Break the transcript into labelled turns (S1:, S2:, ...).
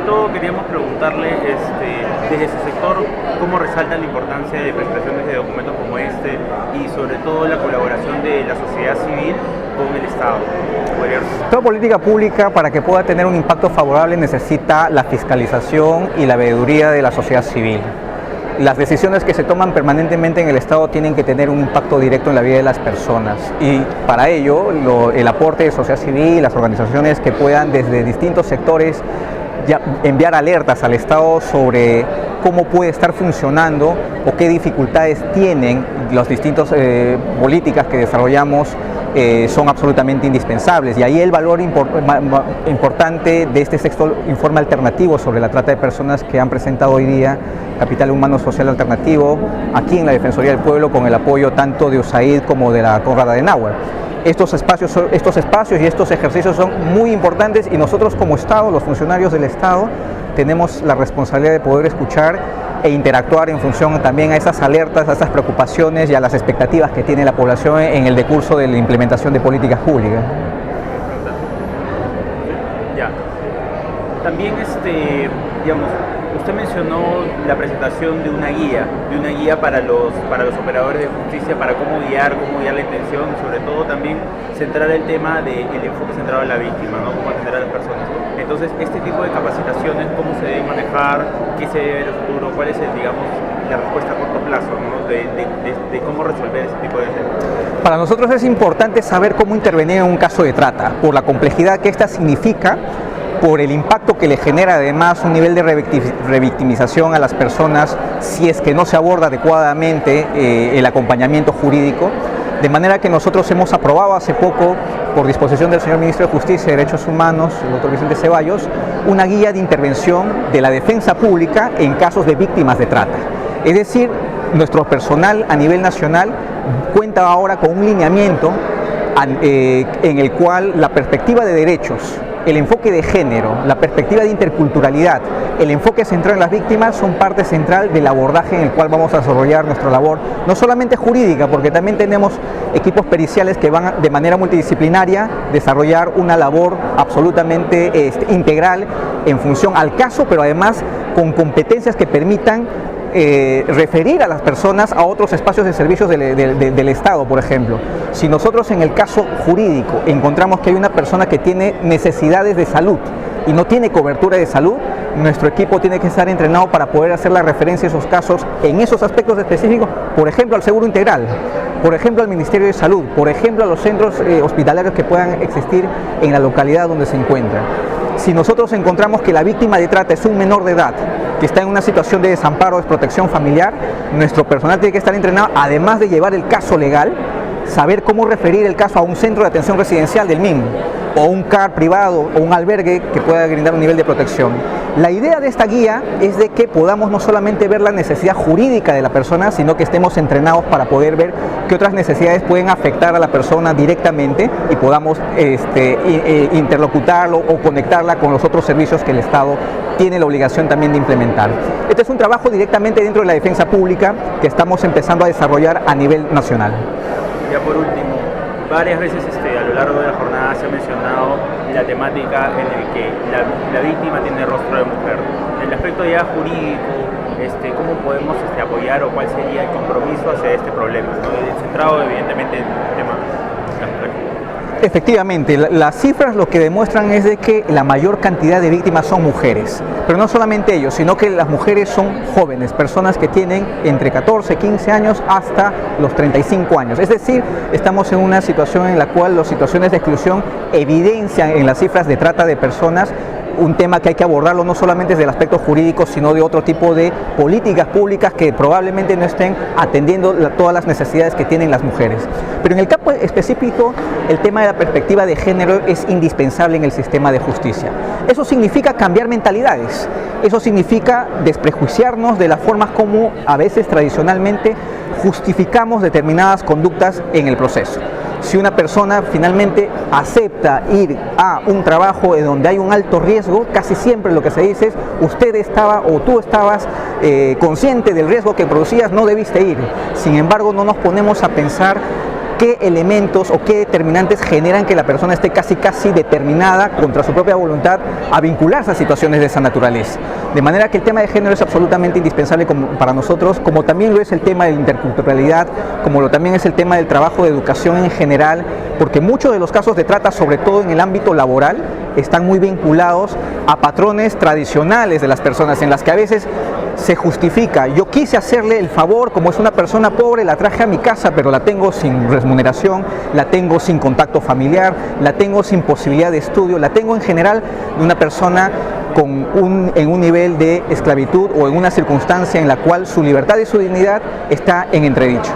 S1: todo queríamos preguntarle, desde su sector, cómo resalta la importancia de presentaciones de documentos como este y sobre todo la colaboración de la sociedad civil con el Estado.
S2: Toda política pública, para que pueda tener un impacto favorable, necesita la fiscalización y la veeduría de la sociedad civil. Las decisiones que se toman permanentemente en el Estado tienen que tener un impacto directo en la vida de las personas, y para ello el aporte de sociedad civil, las organizaciones que puedan desde distintos sectores enviar alertas al Estado sobre cómo puede estar funcionando o qué dificultades tienen las distintas políticas que desarrollamos, son absolutamente indispensables. Y ahí el valor importante de este sexto informe alternativo sobre la trata de personas que han presentado hoy día Capital Humano Social Alternativo aquí en la Defensoría del Pueblo, con el apoyo tanto de USAID como de la Konrad Adenauer. Estos espacios y estos ejercicios son muy importantes, y nosotros como Estado, los funcionarios del Estado, tenemos la responsabilidad de poder escuchar e interactuar en función también a esas alertas, a esas preocupaciones y a las expectativas que tiene la población en el decurso de la implementación de políticas públicas.
S1: Ya. También, digamos, usted mencionó la presentación de una guía para los operadores de justicia, para cómo guiar la intención, sobre todo también centrar el tema del enfoque centrado en la víctima, ¿no? Cómo atender a las personas. Entonces, este tipo de capacitaciones, cómo se debe manejar, qué se debe ver en el futuro, cuál es la respuesta a corto plazo, ¿no? de cómo resolver ese tipo de temas.
S2: Para nosotros es importante saber cómo intervenir en un caso de trata, por la complejidad que esta significa, por el impacto que le genera además un nivel de revictimización a las personas si es que no se aborda adecuadamente el acompañamiento jurídico. De manera que nosotros hemos aprobado hace poco, por disposición del señor Ministro de Justicia y Derechos Humanos, el doctor Vicente Ceballos, una guía de intervención de la defensa pública en casos de víctimas de trata. Es decir, nuestro personal a nivel nacional cuenta ahora con un lineamiento en el cual la perspectiva de derechos, el enfoque de género, la perspectiva de interculturalidad, el enfoque central en las víctimas son parte central del abordaje en el cual vamos a desarrollar nuestra labor, no solamente jurídica, porque también tenemos equipos periciales que van de manera multidisciplinaria desarrollar una labor absolutamente integral en función al caso, pero además con competencias que permitan referir a las personas a otros espacios de servicios del Estado, por ejemplo. Si nosotros en el caso jurídico encontramos que hay una persona que tiene necesidades de salud y no tiene cobertura de salud, nuestro equipo tiene que estar entrenado para poder hacer la referencia a esos casos en esos aspectos específicos, por ejemplo al seguro integral, por ejemplo al Ministerio de Salud, por ejemplo a los centros hospitalarios que puedan existir en la localidad donde se encuentran. Si nosotros encontramos que la víctima de trata es un menor de edad, que está en una situación de desamparo o desprotección familiar, nuestro personal tiene que estar entrenado, además de llevar el caso legal, saber cómo referir el caso a un centro de atención residencial del mismo, o un CAR privado, o un albergue que pueda brindar un nivel de protección. La idea de esta guía es de que podamos no solamente ver la necesidad jurídica de la persona, sino que estemos entrenados para poder ver qué otras necesidades pueden afectar a la persona directamente y podamos interlocutarlo o conectarla con los otros servicios que el Estado tiene la obligación también de implementar. Este es un trabajo directamente dentro de la defensa pública que estamos empezando a desarrollar a nivel nacional.
S1: Ya por último, varias veces a lo largo de la jornada se ha mencionado la temática en la que la víctima tiene rostro de mujer. En el aspecto ya jurídico, ¿cómo podemos apoyar o cuál sería el compromiso hacia este problema, ¿no? Centrado evidentemente en el tema complejo?
S2: Efectivamente, las cifras lo que demuestran es de que la mayor cantidad de víctimas son mujeres, pero no solamente ellos, sino que las mujeres son jóvenes, personas que tienen entre 14, 15 años hasta los 35 años. Es decir, estamos en una situación en la cual las situaciones de exclusión evidencian en las cifras de trata de personas un tema que hay que abordarlo no solamente desde el aspecto jurídico, sino de otro tipo de políticas públicas que probablemente no estén atendiendo todas las necesidades que tienen las mujeres. Pero en el campo específico, el tema de la perspectiva de género es indispensable en el sistema de justicia. Eso significa cambiar mentalidades, eso significa desprejuiciarnos de las formas como a veces tradicionalmente justificamos determinadas conductas en el proceso. Si una persona finalmente acepta ir a un trabajo en donde hay un alto riesgo, casi siempre lo que se dice es: usted estaba o tú estabas consciente del riesgo que producías, no debiste ir. Sin embargo, no nos ponemos a pensar qué elementos o qué determinantes generan que la persona esté casi determinada contra su propia voluntad a vincularse a situaciones de esa naturaleza. De manera que el tema de género es absolutamente indispensable para nosotros, como también lo es el tema de la interculturalidad, como también es el tema del trabajo de educación en general, porque muchos de los casos de trata, sobre todo en el ámbito laboral, están muy vinculados a patrones tradicionales de las personas, en las que a veces se justifica: yo quise hacerle el favor, como es una persona pobre, la traje a mi casa, pero la tengo sin remuneración, la tengo sin contacto familiar, la tengo sin posibilidad de estudio, la tengo en general de una persona en un nivel de esclavitud o en una circunstancia en la cual su libertad y su dignidad está en entredicho.